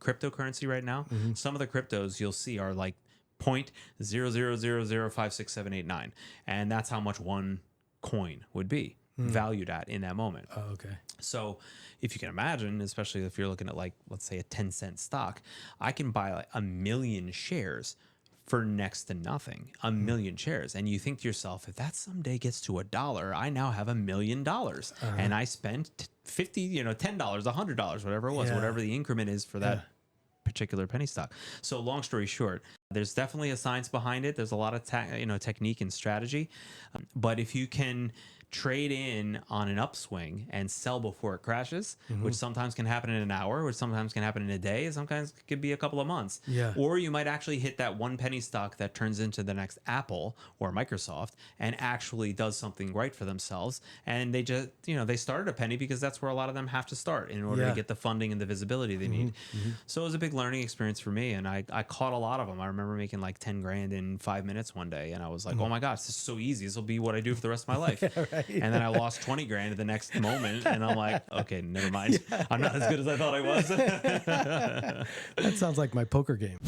cryptocurrency right now, some of the cryptos you'll see are like 0.0000567889, and that's how much one coin would be valued at in that moment. Oh, okay. So if you can imagine, especially if you're looking at like, let's say a 10-cent stock, I can buy like 1 million shares for next to nothing, 1 million shares. And you think to yourself, if that someday gets to $1, I now have $1 million, and I spent 50, $10, $100, whatever it was, whatever the increment is for that particular penny stock. So long story short, there's definitely a science behind it. There's a lot of technique and strategy, but if you can trade in on an upswing and sell before it crashes, which sometimes can happen in an hour, which sometimes can happen in a day, sometimes it could be a couple of months. Or you might actually hit that one penny stock that turns into the next Apple or Microsoft and actually does something right for themselves. And they just, they started a penny because that's where a lot of them have to start in order to get the funding and the visibility they need. So it was a big learning experience for me. And I caught a lot of them. I remember making like 10 grand in 5 minutes one day. And I was like, oh my gosh, this is so easy. This will be what I do for the rest of my life. And then I lost 20 grand at the next moment, and I'm like, okay, never mind. I'm not as good as I thought I was. That sounds like my poker game.